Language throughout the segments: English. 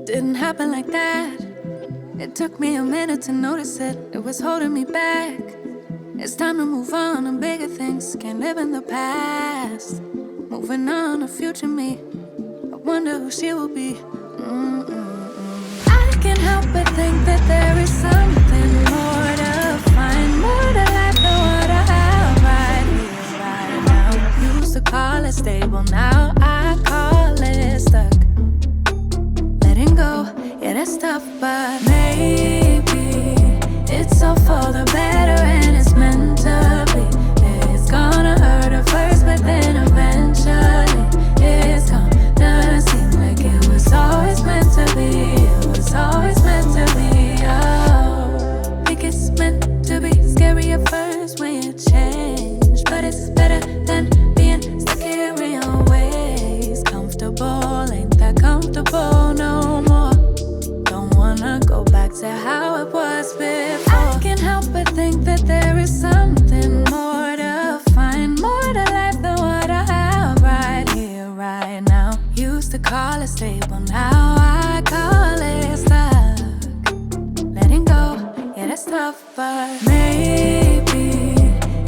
Didn't happen like that. It took me a minute to notice it. It was holding me back. It's time to move on to bigger things. Can't live in the past. Moving on to future me. I wonder who she will be. I can't help but think that there is something more to find, more to life than what I have right here, right now. Used to call it stable, now I call it stuck. Letting go, yeah, that's tough, but maybe it's all for the better and it's meant to be. It's gonna hurt at first, but then eventually it's gonna seem like it was always meant to be. It was always meant to be. Oh, I think it's meant to be. Scary at first when you change, but it's better than being stuck here in your ways. Comfortable, ain't that comfortable no more. Don't wanna go back to how it was before. I can't help but think that there is something more to find, more to life than what I have right here, right now. Used to call it stable, now I call it stuck. Letting go, yeah, that's tough, but maybe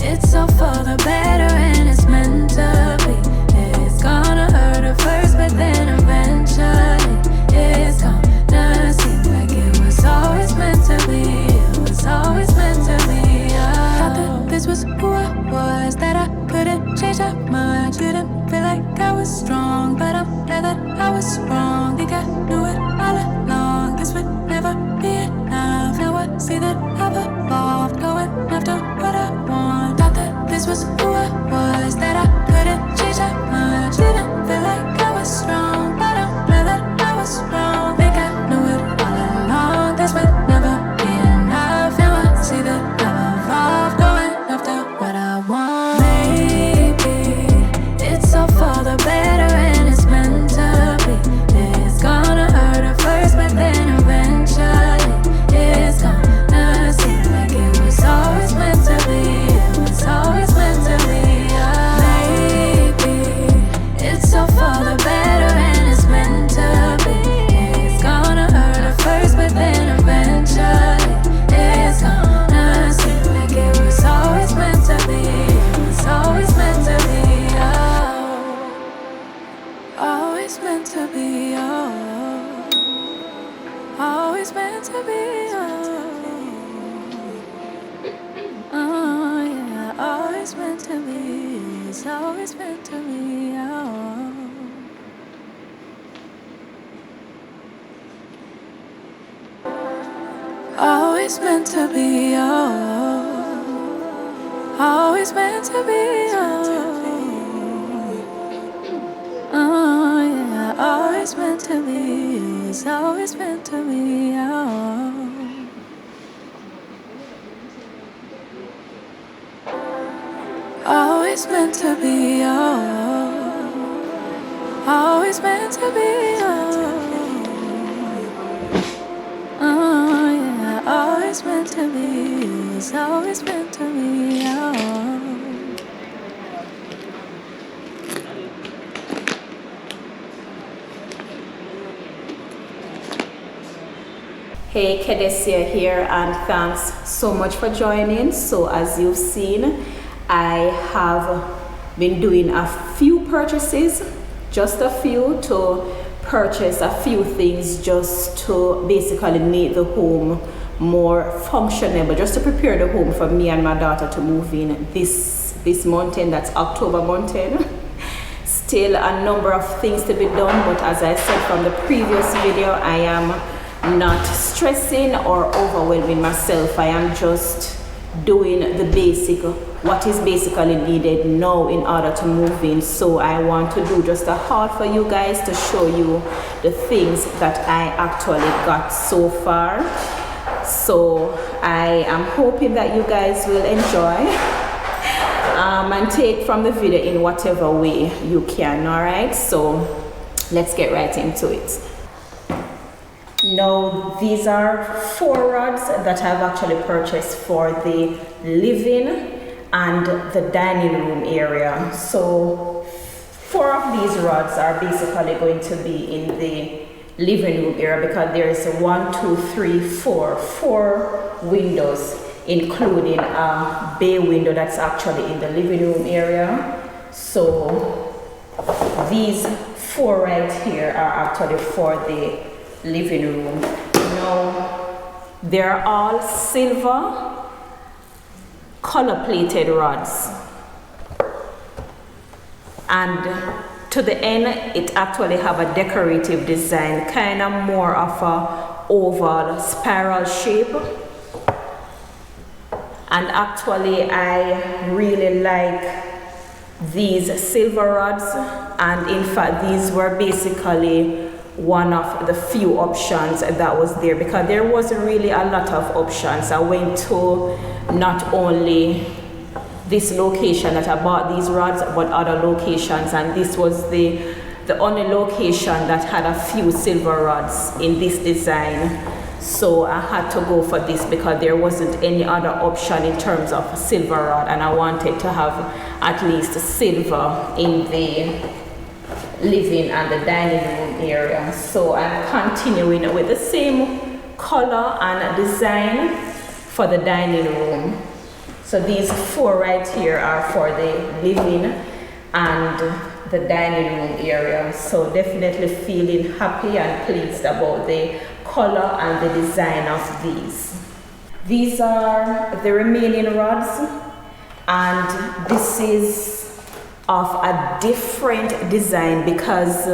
it's all for the better and it's meant to be. It's gonna hurt at first, but then eventually it's gonna seem like it was always meant to be. It was always meant to be. Thought that this was who I was, that I couldn't change that much. Didn't feel like I was strong, but I'm glad that I was wrong. Think I knew it all along. This would never be enough. Now I see that I've evolved, going after what I want. Thought that this was who I was, that I couldn't change that much. Didn't feel like I was strong, but I'm glad that I was wrong. Think I knew it all along. This would never be enough. Now I see that I've evolved, going after what I want. Maybe it's all for the better and it's meant to be. It's gonna hurt at first, but then eventually it's gonna seem like it was always meant to be. It was always meant to be. Maybe it's all for the better and it's meant to be. It's gonna hurt at first, but then eventually it's gonna seem like it was always meant to be. It was always meant to be. Oh, always meant to be. Oh, always meant to be. Oh, yeah, always meant to be. It's always meant to be. Oh. Always meant to be, oh. Always meant to be, oh. Oh, yeah, always meant to be. It's always meant to be, oh. Always meant to be, oh. Always meant to be, oh. Oh, yeah, always meant to be. It's always meant to be, oh. Hey, Kedescia here, and thanks so much for joining. So as you've seen, I have been doing a few purchases, just a few, to purchase a few things just to basically make the home more functional, just to prepare the home for me and my daughter to move in this mountain. That's October mountain. Still a number of things to be done, but as I said from the previous video, I am not stressing or overwhelming myself. I am just doing the basic, what is basically needed now in order to move in. So I want to do just a haul for you guys to show you the things that I actually got so far. So I am hoping that you guys will enjoy and take from the video in whatever way you can. All right, so let's get right into it. Now, these are 4 rods that I've actually purchased for the living and the dining room area. So 4 of these rods are basically going to be in the living room area, because there's 4 windows, including a bay window that's actually in the living room area. So these 4 right here are actually for the living room. Now they're all silver color plated rods, and to the end it actually have a decorative design, kind of more of a oval spiral shape. And actually I really like these silver rods, and in fact these were basically one of the few options that was there, because there wasn't really a lot of options. I went to not only this location that I bought these rods, but other locations, and this was the only location that had a few silver rods in this design. So I had to go for this because there wasn't any other option in terms of silver rod, and I wanted to have at least silver in the living and the dining room area. So I'm continuing with the same color and design for the dining room. So these 4 right here are for the living and the dining room area. So definitely feeling happy and pleased about the color and the design of these. These are the remaining rods, and this is of a different design because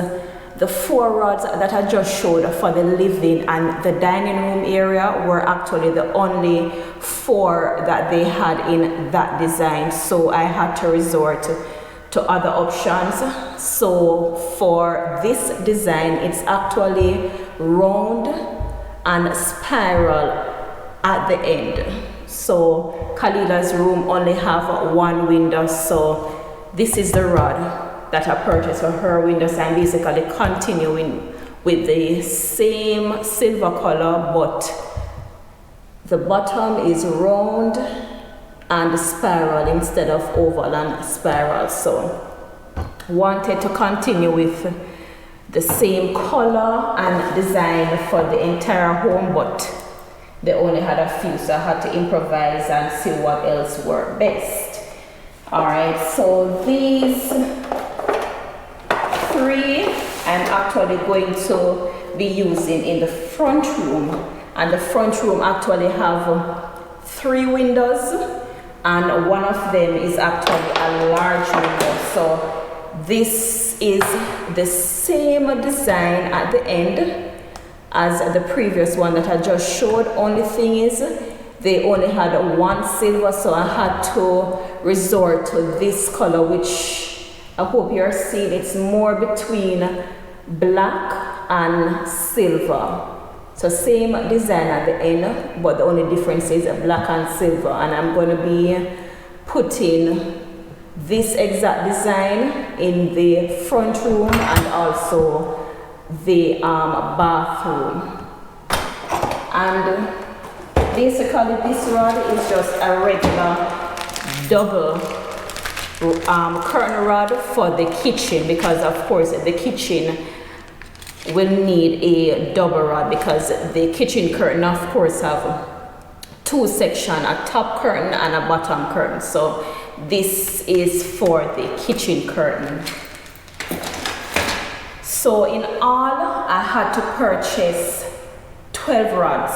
the 4 rods that I just showed for the living and the dining room area were actually the only 4 that they had in that design. So I had to resort to other options. So for this design, it's actually round and spiral at the end. So Khalila's room only have 1 window, so this is the rod that I purchased for her windows. I'm basically continuing with the same silver color, but the bottom is round and spiral instead of oval and spiral. So wanted to continue with the same color and design for the entire home, but they only had a few, so I had to improvise and see what else worked best. Alright, so these 3 I'm actually going to be using in the front room, and the front room actually have 3 windows, and one of them is actually a large window. So this is the same design at the end as the previous one that I just showed. Only thing is they only had 1 silver, so I had to resort to this color, which I hope you're seeing. It's more between black and silver. So same design at the end, but the only difference is black and silver. And I'm going to be putting this exact design in the front room and also the bathroom. And basically this rod is just a regular double curtain rod for the kitchen, because of course the kitchen will need a double rod, because the kitchen curtain of course have 2 sections, a top curtain and a bottom curtain. So this is for the kitchen curtain. So in all I had to purchase 12 rods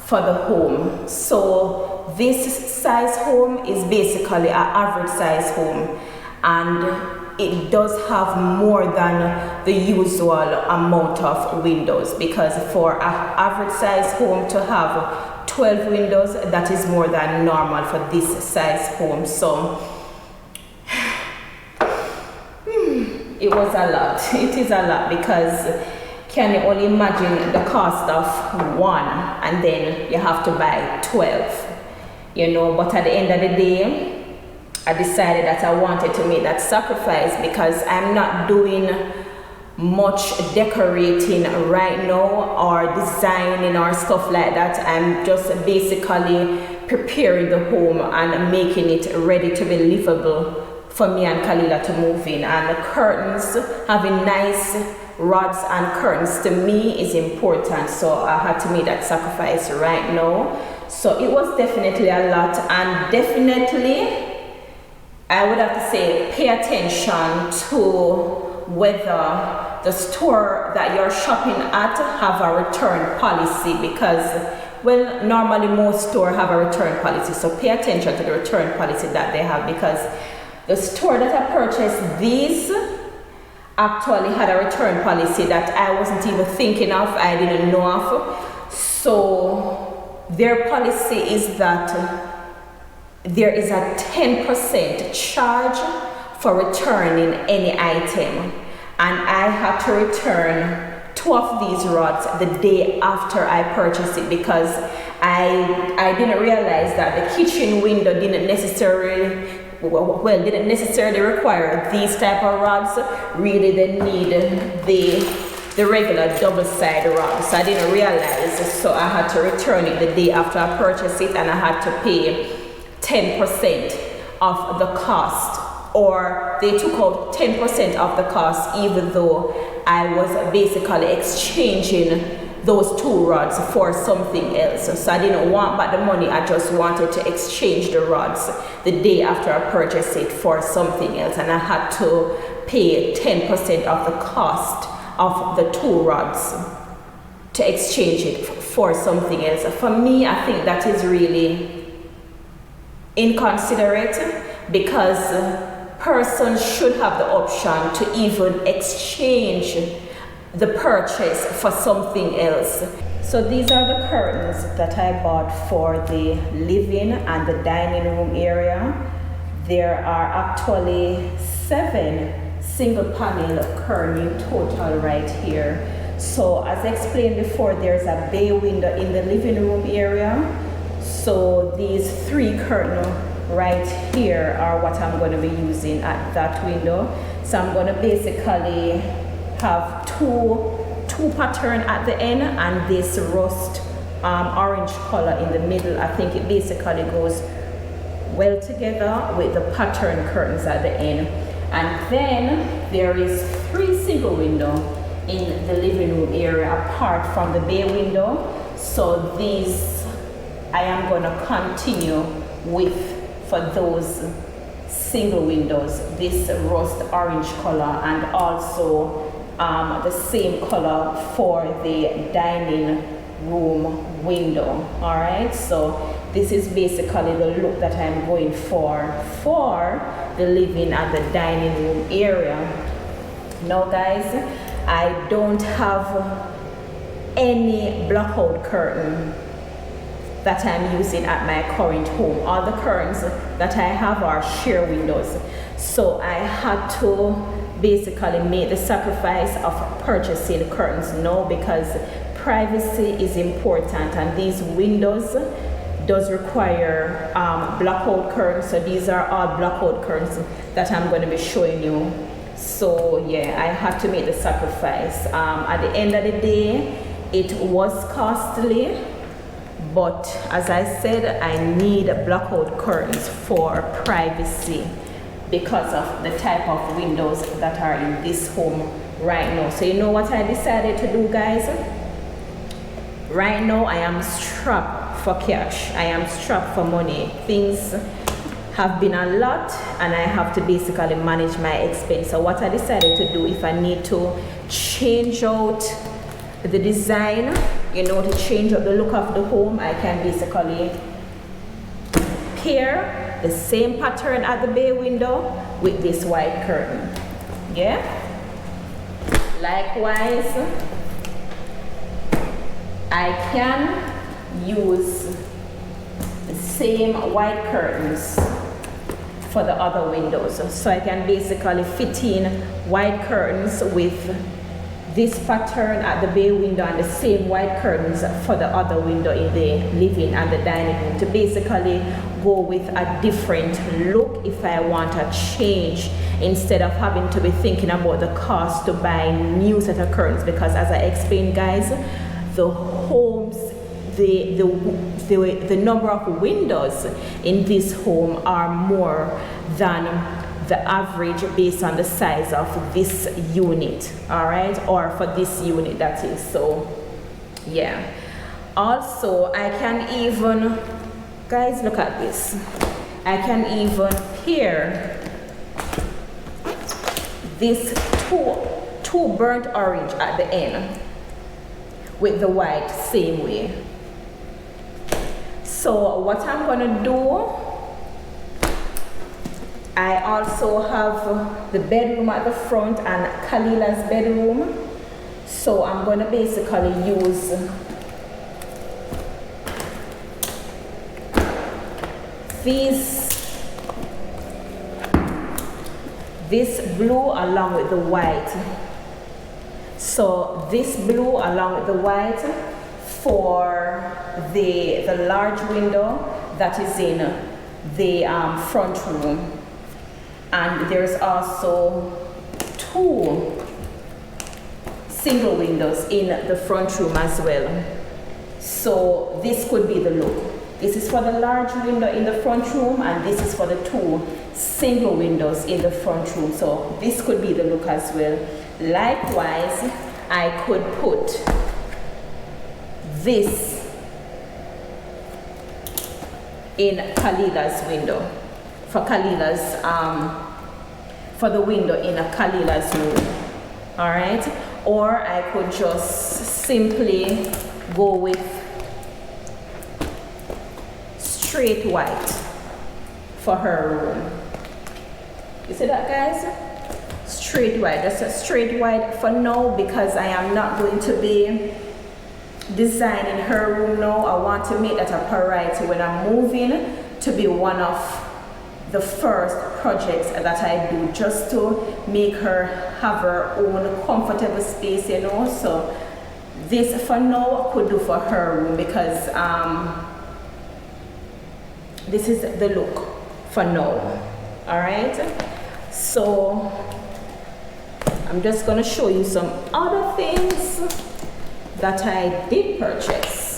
for the home. So this size home is basically an average size home, and it does have more than the usual amount of windows, because for an average size home to have 12 windows, that is more than normal for this size home. So it was a lot. It is a lot, because can you only imagine the cost of 1 and then you have to buy 12, you know. But at the end of the day, I decided that I wanted to make that sacrifice, because I'm not doing much decorating right now or designing or stuff like that. I'm just basically preparing the home and making it ready to be livable for me and Khalila to move in. And the curtains, having nice rods and curtains to me is important, so I had to make that sacrifice right now. So it was definitely a lot, and definitely I would have to say pay attention to whether the store that you're shopping at have a return policy, because well, normally most stores have a return policy, so pay attention to the return policy that they have, because the store that I purchased these actually had a return policy that I wasn't even thinking of, I didn't know of. So their policy is that there is a 10% charge for returning any item, and I had to return 2 of these rods the day after I purchased it, because I didn't realize that the kitchen window didn't necessarily require these type of rods. Really, they need the regular double-sided rods, so I didn't realize, so I had to return it the day after I purchased it, and I had to pay 10% of the cost, or they took out 10% of the cost, even though I was basically exchanging those 2 rods for something else. So I didn't want back the money, I just wanted to exchange the rods the day after I purchased it for something else, and I had to pay 10% of the cost of the 2 rods to exchange it for something else. For me, I think that is really inconsiderate, because persons should have the option to even exchange the purchase for something else. So these are the curtains that I bought for the living and the dining room area. There are actually 7 single panel curtain total right here. So as explained before, there's a bay window in the living room area. So these 3 curtains right here are what I'm going to be using at that window. So I'm going to basically have two pattern at the end, and this rust orange color in the middle. I think it basically goes well together with the pattern curtains at the end. And then there is 3 single window in the living room area apart from the bay window. So these I am going to continue with for those single windows, this rust orange color, and also the same color for the dining room window. All right, so this is basically the look that I'm going for the living and the dining room area. Now guys, I don't have any blackout curtain that I'm using at my current home. All the curtains that I have are sheer windows. So I had to basically make the sacrifice of purchasing curtains now, because privacy is important, and these windows does require blackout curtains. So these are all blackout curtains that I'm going to be showing you. So yeah, I had to make the sacrifice. At the end of the day, it was costly, but as I said, I need blackout curtains for privacy because of the type of windows that are in this home right now. So you know what I decided to do, guys? Right now I am strapped for cash. I am strapped for money. Things have been a lot, and I have to basically manage my expense. So what I decided to do, if I need to change out the design, you know, to change up the look of the home, I can basically pair the same pattern at the bay window with this white curtain. Yeah, likewise I can use the same white curtains for the other windows. So I can basically fit in white curtains with this pattern at the bay window and the same white curtains for the other window in the living and the dining room, to basically go with a different look if I want a change, instead of having to be thinking about the cost to buy new set of curtains. Because as I explained, guys, the homes, the number of windows in this home are more than the average based on the size of this unit, all right, or for this unit, that is. So yeah, also I can even, guys, look at this, I can even pair this two burnt orange at the end with the white same way. So what I'm gonna do, I also have the bedroom at the front and Khalila's bedroom. So I'm gonna basically use this blue along with the white. So this blue along with the white for the large window that is in the front room. And there's also 2 single windows in the front room as well. So this could be the look. This is for the large window in the front room, and this is for the 2 single windows in the front room. So this could be the look as well. Likewise, I could put this in Khalila's window, for Khalila's for the window in a Khalila's room, all right? Or I could just simply go with straight white for her room. You see that, guys? Straight white, just a straight white for now, because I am not going to be designing her room now. I want to make that a priority when I'm moving, to be one of the first projects that I do, just to make her have her own comfortable space, you know. So this for now I could do for her room, because this is the look for now, all right? So I'm just gonna show you some other things that I did purchase.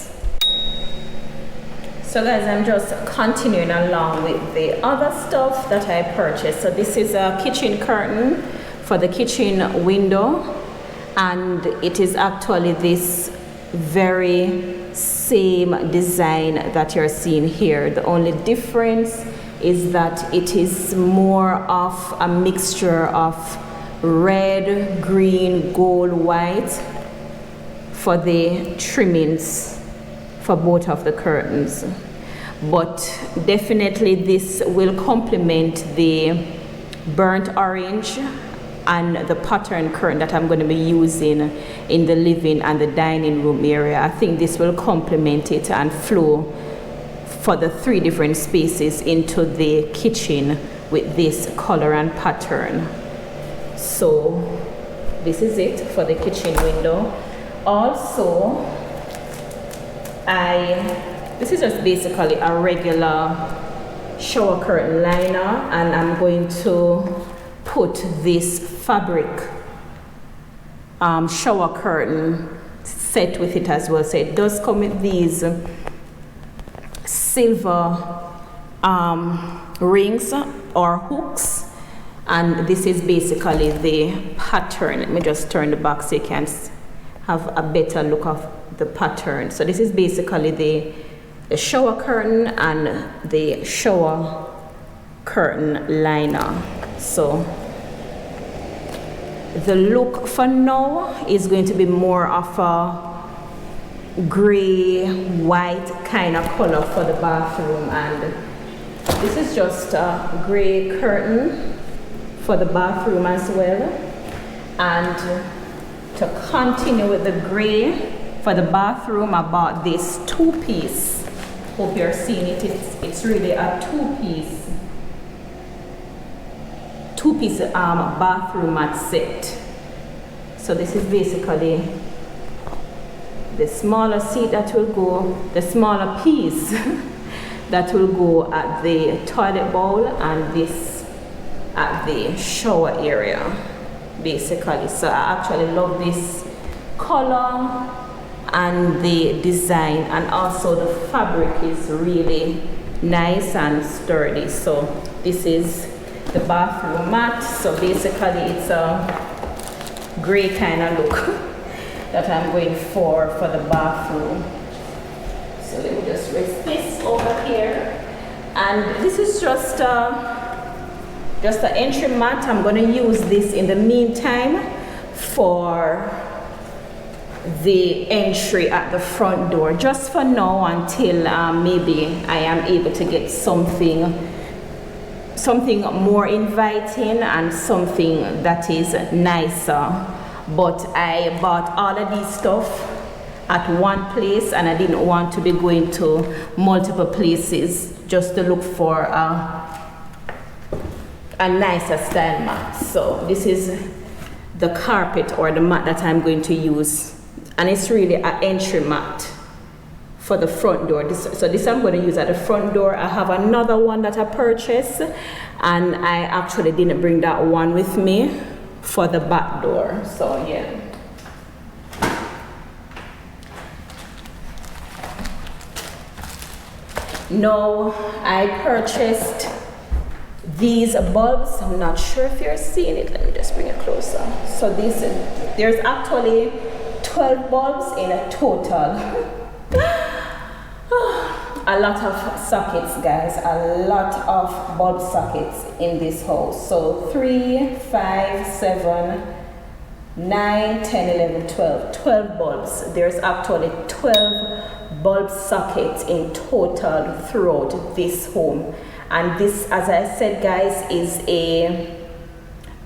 So guys, I'm just continuing along with the other stuff that I purchased. So this is a kitchen curtain for the kitchen window, and it is actually this very same design that you're seeing here. The only difference is that it is more of a mixture of red, green, gold, white for the trimmings for both of the curtains. But definitely this will complement the burnt orange and the pattern curtain that I'm going to be using in the living and the dining room area. I think this will complement it and flow for the 3 different spaces into the kitchen with this color and pattern. So this is it for the kitchen window. Also, this is just basically a regular shower curtain liner, and I'm going to put this fabric shower curtain set with it as well. So it does come with these silver rings or hooks, and this is basically the pattern. Let me just turn the back so you can have a better look of the pattern. So this is basically the shower curtain and the shower curtain liner. So the look for now is going to be more of a gray white kind of color for the bathroom, and this is just a gray curtain for the bathroom as well. And to continue with the gray for the bathroom, I bought this 2-piece. Hope you're seeing it. It's really a 2-piece bathroom mat set. So this is basically the smaller seat that will go, the smaller piece that will go at the toilet bowl, and this at the shower area basically. So I actually love this color and the design, and also the fabric is really nice and sturdy. So this is the bathroom mat. So basically it's a gray kind of look that I'm going for the bathroom. So let me just rest this over here. And this is just an entry mat. I'm going to use this in the meantime for the entry at the front door, just for now, until maybe I am able to get something more inviting and something that is nicer. But I bought all of these stuff at one place, and I didn't want to be going to multiple places just to look for a nicer style mat. So this is the carpet or the mat that I'm going to use, and it's really an entry mat for the front door. So this I'm going to use at the front door. I have another one that I purchased, and I actually didn't bring that one with me for the back door. So yeah. Now I purchased these bulbs. I'm not sure if you're seeing it. Let me just bring it closer. So there's actually 12 bulbs in a total. A lot of sockets, guys, a lot of bulb sockets in this house. So 3, 5, 7, 9, 10, 11, 12 bulbs. There's actually 12 bulb sockets in total throughout this home. And this, as I said, guys, is a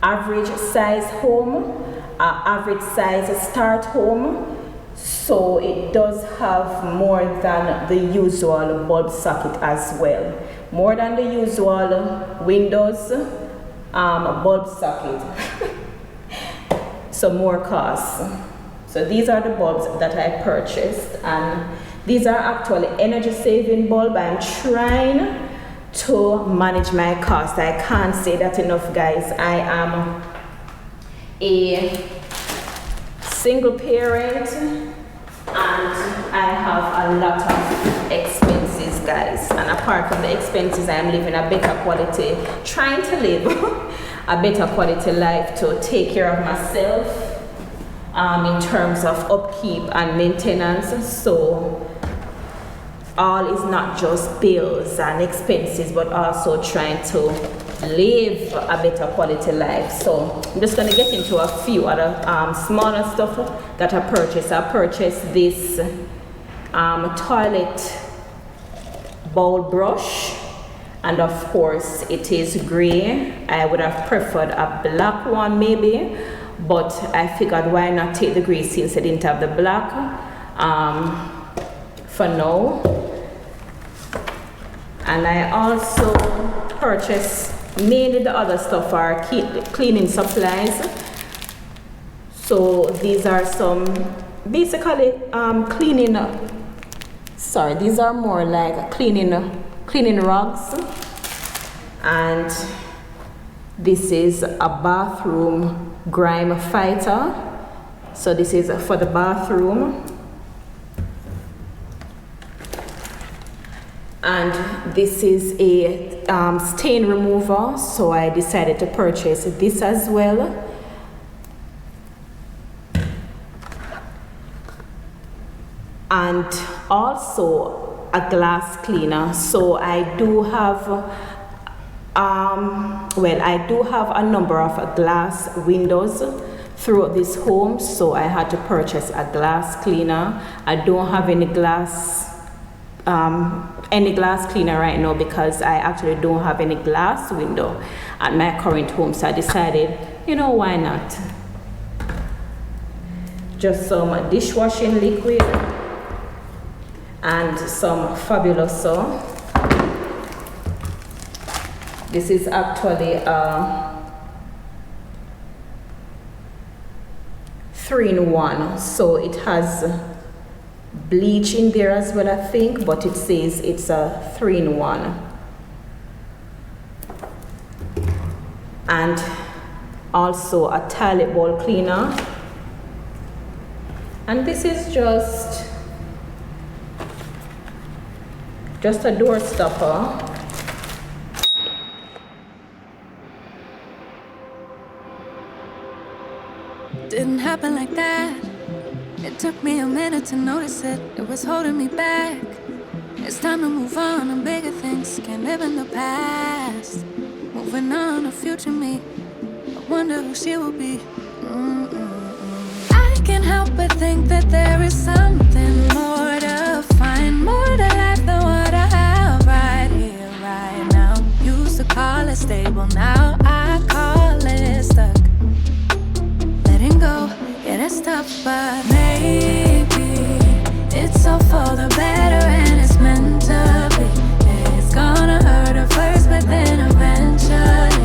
average size home, average size start home. So it does have more than the usual bulb socket as well. More than the usual windows bulb socket. So more costs. So these are the bulbs that I purchased, and these are actually energy saving bulb. I'm trying to manage my cost. I can't say that enough, guys. I am a single parent, and I have a lot of expenses, guys. And apart from the expenses, I am living a better quality, trying to live a better quality life to take care of myself in terms of upkeep and maintenance. So all is not just bills and expenses, but also trying to live a better quality life. So I'm just going to get into a few other smaller stuff that I purchased. I purchased this toilet bowl brush, and of course it is gray. I would have preferred a black one maybe, but I figured why not take the gray since I didn't have the black for now. And I also purchased, mainly the other stuff are cleaning supplies. So these are some basically cleaning, sorry, these are more like cleaning rugs. And this is a bathroom grime fighter. So this is for the bathroom. And this is a stain remover, so I decided to purchase this as well. And also a glass cleaner. So I do have I do have a number of glass windows throughout this home, so I had to purchase a glass cleaner. I don't have any glass cleaner right now because I actually don't have any glass window at my current home. So I decided, you know, why not? Just some dishwashing liquid and some Fabuloso. This is actually a 3-in-1, so it has bleach in there as well, I think, but it says it's a 3-in-1. And also a toilet bowl cleaner. And this is just a door stopper. didn't happen like that. It took me a minute to notice it. It was holding me back. It's time to move on and bigger things. Can't live in the past. Moving on to future me. I wonder who she will be. I can't help but think that there is something more to find, more to life than what I have right here, right now. Used to call it stable, now I call it stuck. Letting go, yeah, that's tough, but maybe it's all for the better and it's meant to be. It's gonna hurt at first, but then eventually